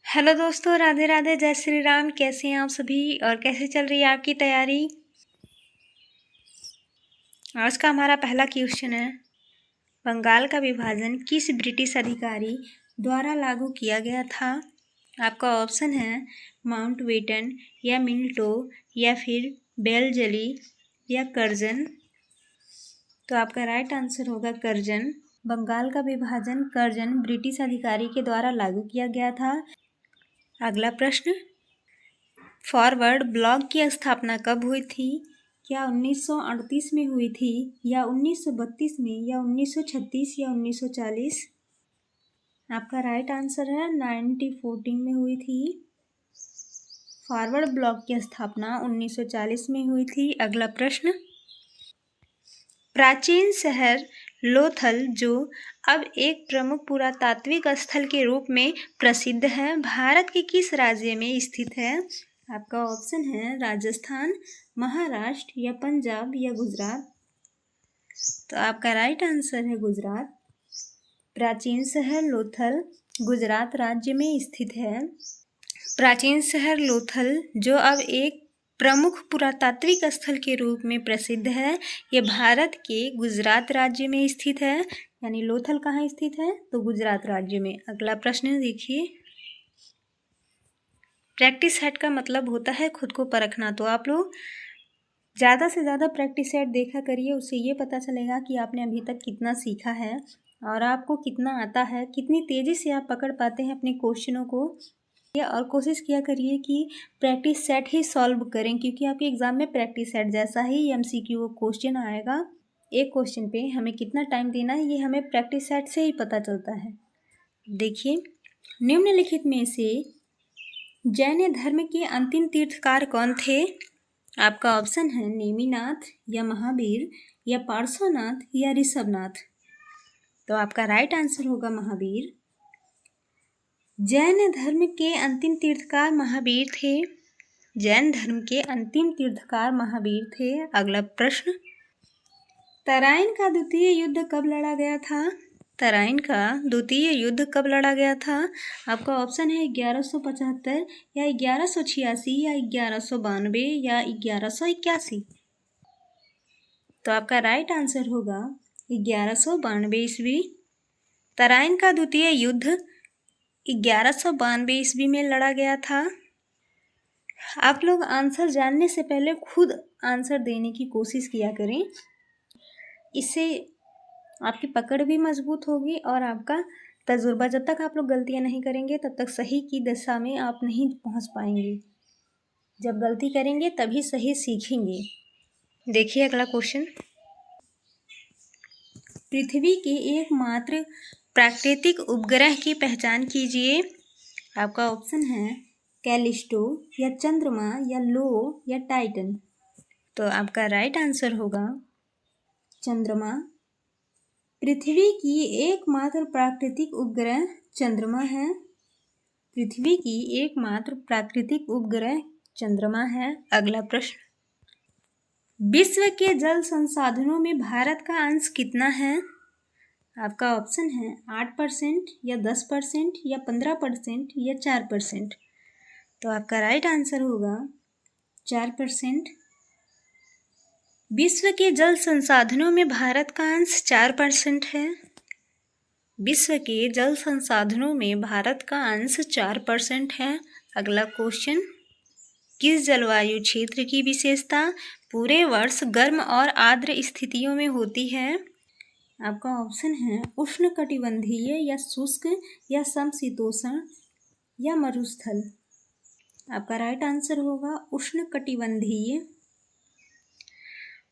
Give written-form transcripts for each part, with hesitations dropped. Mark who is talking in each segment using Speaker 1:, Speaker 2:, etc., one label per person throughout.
Speaker 1: Hello दोस्तों, राधे राधे, जय श्री राम। कैसे हैं आप सभी और कैसे चल रही है आपकी तैयारी? आज का हमारा पहला क्वेश्चन है, बंगाल का विभाजन किस ब्रिटिश अधिकारी द्वारा लागू किया गया था? आपका ऑप्शन है माउंटबेटन या मिल्टो या फिर बेलजली या कर्जन। तो आपका राइट आंसर होगा कर्जन। बंगाल का विभाजन कर्जन ब्रिटिश अधिकारी के द्वारा लागू किया गया था। अगला प्रश्न, फॉरवर्ड ब्लॉक की स्थापना कब हुई थी? क्या 1938 में हुई थी या 1932 में या 1936 या 1940? आपका राइट आंसर है 1914 में हुई थी। फॉरवर्ड ब्लॉक की स्थापना 1940 में हुई थी। अगला प्रश्न, प्राचीन शहर लोथल जो अब एक प्रमुख पुरातात्विक स्थल के रूप में प्रसिद्ध है, भारत के किस राज्य में स्थित है? आपका ऑप्शन है राजस्थान, महाराष्ट्र या पंजाब या गुजरात। तो आपका राइट आंसर है गुजरात। प्राचीन शहर लोथल गुजरात राज्य में स्थित है। प्राचीन शहर लोथल जो अब एक प्रमुख पुरातात्विक स्थल के रूप में प्रसिद्ध है, ये भारत के गुजरात राज्य में स्थित है। यानी लोथल कहाँ स्थित है? तो गुजरात राज्य में। अगला प्रश्न देखिए, प्रैक्टिस सेट का मतलब होता है खुद को परखना। तो आप लोग ज़्यादा से ज़्यादा प्रैक्टिस सेट देखा करिए, उससे ये पता चलेगा कि आपने अभी तक कितना सीखा है और आपको कितना आता है, कितनी तेज़ी से आप पकड़ पाते हैं अपने क्वेश्चनों को। और कोशिश किया करिए कि प्रैक्टिस सेट ही सॉल्व करें, क्योंकि आपके एग्ज़ाम में प्रैक्टिस सेट जैसा ही MCQ क्वेश्चन आएगा। एक क्वेश्चन पे हमें कितना टाइम देना है ये हमें प्रैक्टिस सेट से ही पता चलता है। देखिए, निम्नलिखित में से जैन धर्म के अंतिम तीर्थकार कौन थे? आपका ऑप्शन है नेमिनाथ या महावीर या पार्श्वनाथ या ऋषभनाथ। तो आपका राइट आंसर होगा महावीर। जैन धर्म के अंतिम तीर्थकार महावीर थे। जैन धर्म के अंतिम तीर्थकार महावीर थे। अगला प्रश्न, तराइन का द्वितीय युद्ध कब लड़ा गया था? तराइन का द्वितीय युद्ध कब लड़ा गया था? आपका ऑप्शन है 1175 या 1186 या 1192 या 1181। तो आपका राइट आंसर होगा 1192 ईस्वी। तराइन का द्वितीय युद्ध 1192 ईस्वी में लड़ा गया था। आप लोग आंसर जानने से पहले खुद आंसर देने की कोशिश किया करें, इससे आपकी पकड़ भी मजबूत होगी और आपका तजुर्बा। जब तक आप लोग गलतियां नहीं करेंगे तब तक सही की दिशा में आप नहीं पहुंच पाएंगे। जब गलती करेंगे तभी सही सीखेंगे। देखिए अगला क्वेश्चन, पृथ्वी के एकमात्र प्राकृतिक उपग्रह की पहचान कीजिए। आपका ऑप्शन है कैलिस्टो या चंद्रमा या लो या टाइटन। तो आपका राइट आंसर होगा चंद्रमा। पृथ्वी की एकमात्र प्राकृतिक उपग्रह चंद्रमा है। पृथ्वी की एकमात्र प्राकृतिक उपग्रह चंद्रमा है। अगला प्रश्न, विश्व के जल संसाधनों में भारत का अंश कितना है? आपका ऑप्शन है 8% या 10% या 15% या 4%। तो आपका राइट आंसर होगा 4%। विश्व के जल संसाधनों में भारत का अंश 4% है। विश्व के जल संसाधनों में भारत का अंश 4% है। अगला क्वेश्चन, किस जलवायु क्षेत्र की विशेषता पूरे वर्ष गर्म और आर्द्र स्थितियों में होती है? आपका ऑप्शन है उष्णकटिबंधीय या शुष्क या समशीतोष्ण या मरुस्थल। आपका राइट आंसर होगा उष्णकटिबंधीय।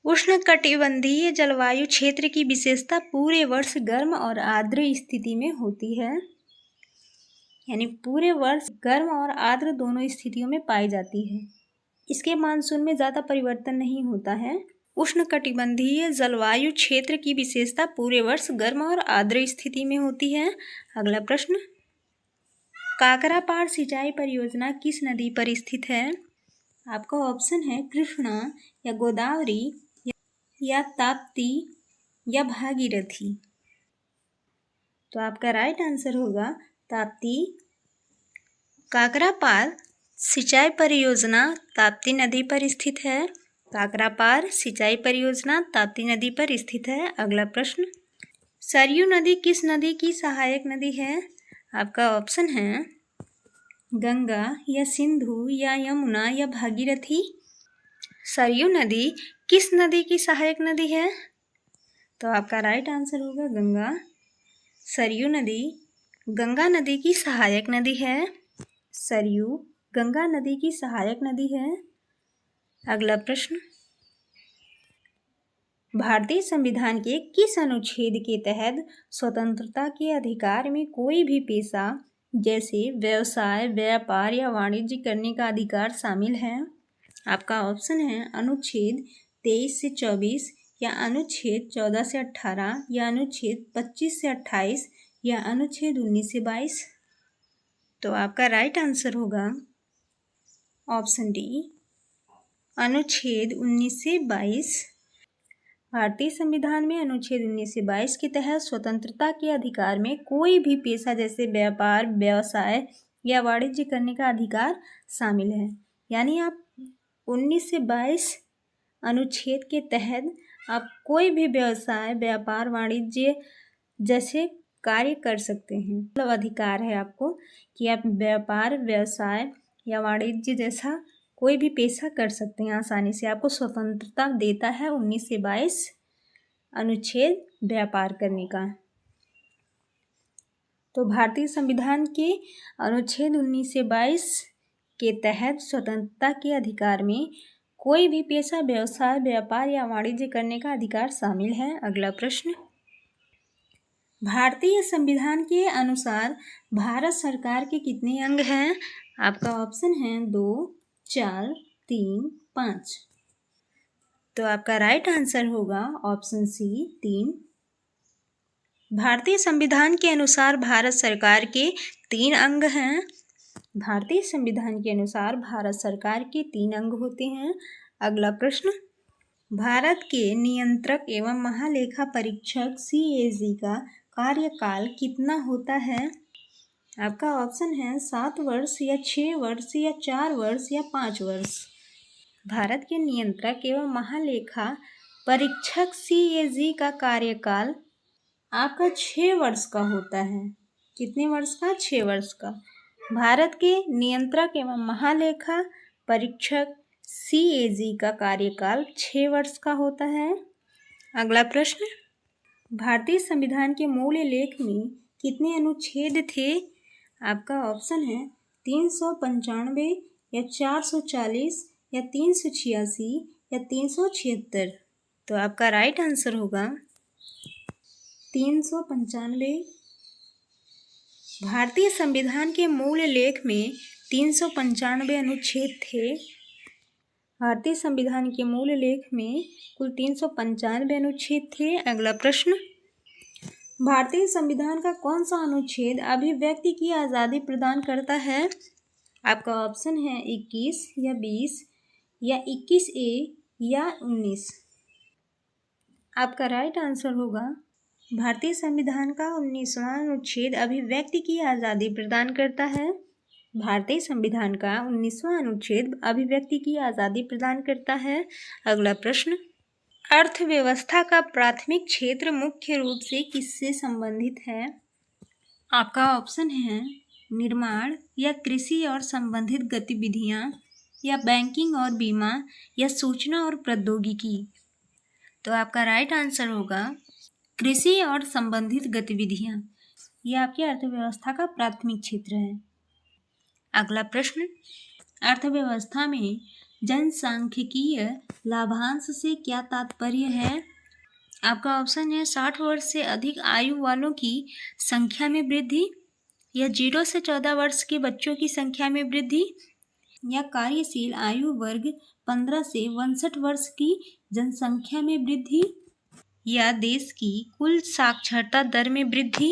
Speaker 1: उष्णकटिबंधीय जलवायु क्षेत्र की विशेषता पूरे वर्ष गर्म और आर्द्र स्थिति में होती है। यानी पूरे वर्ष गर्म और आर्द्र दोनों स्थितियों में पाई जाती है। इसके मानसून में ज़्यादा परिवर्तन नहीं होता है। उष्णकटिबंधीय जलवायु क्षेत्र की विशेषता पूरे वर्ष गर्म और आर्द्र स्थिति में होती है। अगला प्रश्न, काकरापाड़ सिंचाई परियोजना किस नदी पर स्थित है? आपका ऑप्शन है कृष्णा या गोदावरी या ताप्ती या भागीरथी। तो आपका राइट आंसर होगा ताप्ती। काकरापार सिंचाई परियोजना ताप्ती नदी पर स्थित है। काकरापार सिंचाई परियोजना ताप्ती नदी पर स्थित है। अगला प्रश्न, सरयू नदी किस नदी की सहायक नदी है? आपका ऑप्शन है गंगा या सिंधु या यमुना या भागीरथी। सरयू नदी किस नदी की सहायक नदी है? तो आपका राइट आंसर होगा गंगा। सरयू नदी गंगा नदी की सहायक नदी है। सरयू गंगा नदी की सहायक नदी है। अगला प्रश्न, भारतीय संविधान के किस अनुच्छेद के तहत स्वतंत्रता के अधिकार में कोई भी पेशा जैसे व्यवसाय, व्यापार या वाणिज्य करने का अधिकार शामिल है? आपका ऑप्शन है अनुच्छेद 23 से 24 या अनुच्छेद 14 से 18 या अनुच्छेद 25 से 28 या अनुच्छेद 19 से 22। तो आपका राइट आंसर होगा ऑप्शन डी, अनुच्छेद 19 से 22। भारतीय संविधान में अनुच्छेद 19 से 22 के तहत स्वतंत्रता के अधिकार में कोई भी पेशा जैसे व्यापार, व्यवसाय या वाणिज्य करने का अधिकार शामिल है। यानी आप 19 से 22 अनुच्छेद के तहत आप कोई भी व्यवसाय, व्यापार, वाणिज्य जैसे कार्य कर सकते हैं। मतलब अधिकार है आपको कि आप व्यापार, व्यवसाय या वाणिज्य जैसा कोई भी पेशा कर सकते हैं आसानी से। आपको स्वतंत्रता देता है 19 से 22 अनुच्छेद व्यापार करने का। तो भारतीय संविधान के अनुच्छेद 19 से 22 के तहत स्वतंत्रता के अधिकार में कोई भी पेशा, व्यवसाय, व्यापार या वाणिज्य करने का अधिकार शामिल है। अगला प्रश्न, भारतीय संविधान के अनुसार भारत सरकार के कितने अंग हैं? आपका ऑप्शन है 2, 4, 3, 5। तो आपका राइट आंसर होगा ऑप्शन सी 3। भारतीय संविधान के अनुसार भारत सरकार के 3 अंग हैं। भारतीय संविधान के अनुसार भारत सरकार के 3 अंग होते हैं। अगला प्रश्न, भारत के नियंत्रक एवं महालेखा परीक्षक CAG का कार्यकाल कितना होता है? आपका ऑप्शन है 7 वर्ष या 6 वर्ष या 4 वर्ष या 5 वर्ष। भारत के नियंत्रक एवं महालेखा परीक्षक CAG का कार्यकाल आपका 6 वर्ष का होता है। कितने वर्ष का? 6 वर्ष का। भारत के नियंत्रक एवं महालेखा परीक्षक CAG का कार्यकाल 6 वर्ष का होता है। अगला प्रश्न, भारतीय संविधान के मूल लेख में कितने अनुच्छेद थे? आपका ऑप्शन है 395 या 440 या 386 या 376। तो आपका राइट आंसर होगा 395। भारतीय संविधान के मूल लेख में 395 अनुच्छेद थे। भारतीय संविधान के मूल लेख में कुल 395 अनुच्छेद थे। अगला प्रश्न, भारतीय संविधान का कौन सा अनुच्छेद अभिव्यक्ति की आज़ादी प्रदान करता है? आपका ऑप्शन है 21 या 20 या 21A या 19। आपका राइट आंसर होगा भारतीय संविधान का 19वां अनुच्छेद अभिव्यक्ति की आज़ादी प्रदान करता है। भारतीय संविधान का 19वां अनुच्छेद अभिव्यक्ति की आज़ादी प्रदान करता है। अगला प्रश्न, अर्थव्यवस्था का प्राथमिक क्षेत्र मुख्य रूप से किससे संबंधित है? आपका ऑप्शन है निर्माण या कृषि और संबंधित गतिविधियां या बैंकिंग और बीमा या सूचना और प्रौद्योगिकी। तो आपका राइट आंसर होगा कृषि और संबंधित गतिविधियां। यह आपकी अर्थव्यवस्था का प्राथमिक क्षेत्र है। अगला प्रश्न, अर्थव्यवस्था में जनसांख्यिकीय लाभांश से क्या तात्पर्य है? आपका ऑप्शन है 60 वर्ष से अधिक आयु वालों की संख्या में वृद्धि या 0 से 14 वर्ष के बच्चों की संख्या में वृद्धि या कार्यशील आयु वर्ग 15 से 62 वर्ष की जनसंख्या में वृद्धि या देश की कुल साक्षरता दर में वृद्धि।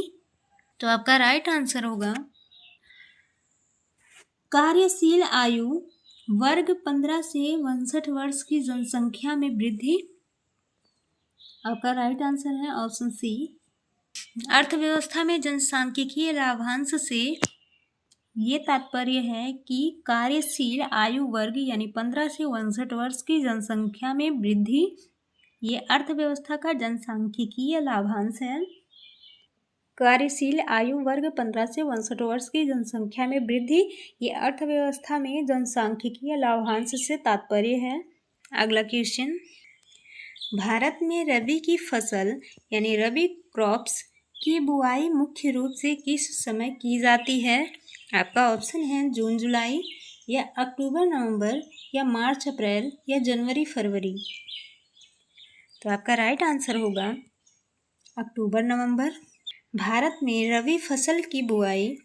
Speaker 1: तो आपका राइट आंसर होगा कार्यशील आयु वर्ग 15 से 62 वर्ष की जनसंख्या में वृद्धि। आपका राइट आंसर है ऑप्शन सी। अर्थव्यवस्था में जनसांख्यिकीय लाभांश से ये तात्पर्य है कि कार्यशील आयु वर्ग यानी 15 से 59 वर्ष की जनसंख्या में वृद्धि ये अर्थव्यवस्था का जनसांख्यिकीय लाभांश है। कार्यशील आयु वर्ग 15 से 59 वर्ष की जनसंख्या में वृद्धि ये अर्थव्यवस्था में जनसांख्यिकीय लाभांश से तात्पर्य है। अगला क्वेश्चन, भारत में रबी की फसल यानी रबी क्रॉप्स की बुआई मुख्य रूप से किस समय की जाती है? आपका ऑप्शन है जून जुलाई या अक्टूबर नवंबर या मार्च अप्रैल या जनवरी फरवरी। तो आपका राइट आंसर होगा अक्टूबर नवंबर। भारत में रबी फसल की बुआई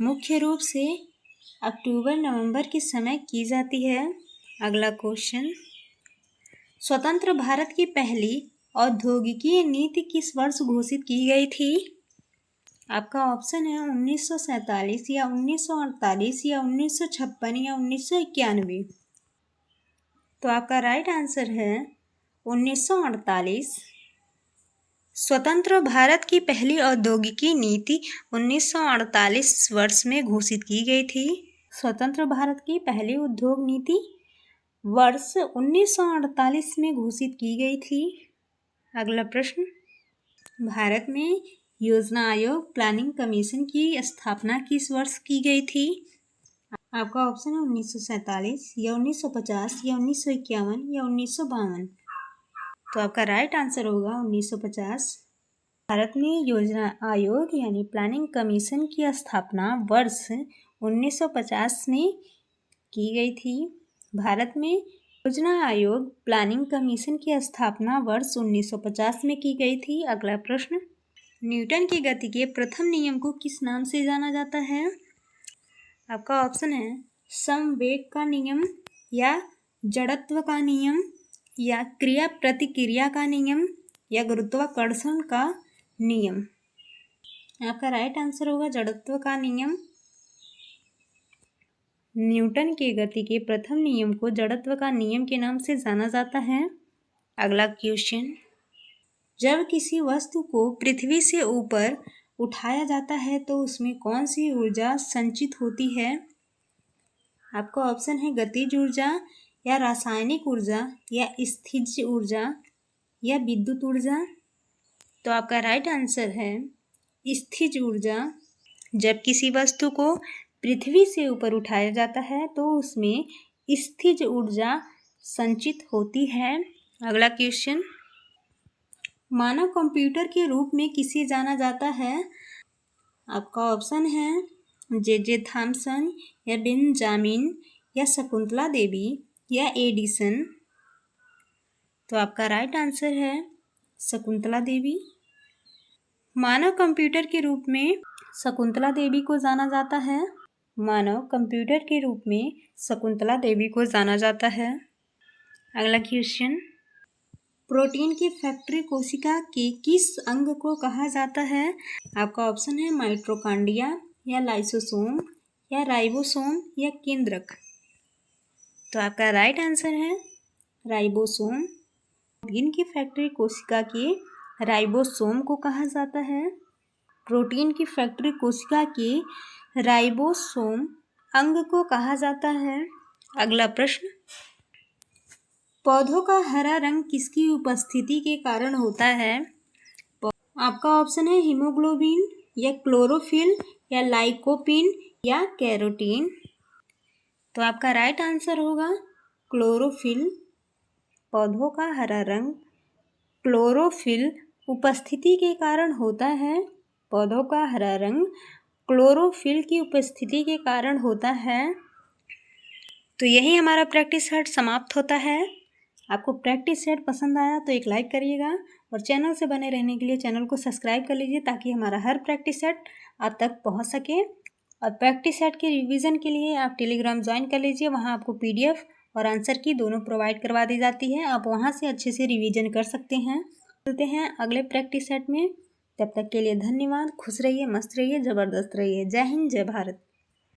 Speaker 1: मुख्य रूप से अक्टूबर नवंबर के समय की जाती है। अगला क्वेश्चन, स्वतंत्र भारत की पहली औद्योगिकीय नीति किस वर्ष घोषित की गई थी? आपका ऑप्शन है 1947 या 1948 या 1956 या 1991। तो आपका राइट आंसर है 1948। स्वतंत्र भारत की पहली औद्योगिकी नीति 1948 वर्ष में घोषित की गई थी। स्वतंत्र भारत की पहली उद्योग नीति वर्ष 1948 में घोषित की गई थी। अगला प्रश्न, भारत में योजना आयोग प्लानिंग कमीशन की स्थापना किस वर्ष की गई थी? आपका ऑप्शन है 1947 या 1950 या 1951 या 1952। तो आपका राइट आंसर होगा 1950। भारत में योजना आयोग यानी प्लानिंग कमीशन की स्थापना वर्ष 1950 में की गई थी। भारत में योजना आयोग प्लानिंग कमीशन की स्थापना वर्ष 1950 में की गई थी। अगला प्रश्न, न्यूटन की गति के प्रथम नियम को किस नाम से जाना जाता है? आपका ऑप्शन है समवेग का नियम या जड़त्व का नियम या क्रिया प्रतिक्रिया का नियम या गुरुत्वाकर्षण का नियम। आपका राइट आंसर होगा जड़त्व का नियम। न्यूटन के गति के प्रथम नियम को जड़त्व का नियम के नाम से जाना जाता है। अगला क्वेश्चन, जब किसी वस्तु को पृथ्वी से ऊपर उठाया जाता है तो उसमें कौन सी ऊर्जा संचित होती है? आपका ऑप्शन है गतिज ऊर्जा या रासायनिक ऊर्जा या स्थिज ऊर्जा या विद्युत ऊर्जा। तो आपका राइट आंसर है स्थिज ऊर्जा। जब किसी वस्तु को पृथ्वी से ऊपर उठाया जाता है तो उसमें स्थिज ऊर्जा संचित होती है। अगला क्वेश्चन, मानव कंप्यूटर के रूप में किसे जाना जाता है? आपका ऑप्शन है जे थॉमसन या बेंजामिन या शकुंतला देवी या एडिसन। तो आपका राइट आंसर है शकुंतला देवी। मानव कंप्यूटर के रूप में शकुंतला देवी को जाना जाता है। मानव कंप्यूटर के रूप में शकुंतला देवी को जाना जाता है। अगला क्वेश्चन, प्रोटीन की फैक्ट्री कोशिका के किस अंग को कहा जाता है? आपका ऑप्शन है माइटोकॉन्ड्रिया या लाइसोसोम या राइबोसोम या केंद्रक। तो आपका राइट आंसर है राइबोसोम। प्रोटीन की फैक्ट्री कोशिका के राइबोसोम को कहा जाता है। प्रोटीन की फैक्ट्री कोशिका के राइबोसोम अंग को कहा जाता है। अगला प्रश्न, पौधों का हरा रंग किसकी उपस्थिति के कारण होता है? आपका ऑप्शन है हीमोग्लोबिन या क्लोरोफिल या लाइकोपीन या कैरोटीन। तो आपका राइट आंसर होगा क्लोरोफिल। पौधों का हरा रंग क्लोरोफिल उपस्थिति के कारण होता है। पौधों का हरा रंग क्लोरोफिल की उपस्थिति के कारण होता है। तो यही हमारा प्रैक्टिस सेट समाप्त होता है। आपको प्रैक्टिस सेट पसंद आया तो एक लाइक करिएगा और चैनल से बने रहने के लिए चैनल को सब्सक्राइब कर लीजिए ताकि हमारा हर प्रैक्टिस सेट आप तक पहुंच सके। और प्रैक्टिस सेट के रिवीजन के लिए आप टेलीग्राम ज्वाइन कर लीजिए। वहां आपको पीडीएफ और आंसर की दोनों प्रोवाइड करवा दी जाती है। आप वहां से अच्छे से रिवीजन कर सकते हैं। मिलते हैं अगले प्रैक्टिस सेट में। तब तक के लिए धन्यवाद। खुश रहिए, मस्त रहिए, ज़बरदस्त रहिए। जय हिंद, जय भारत।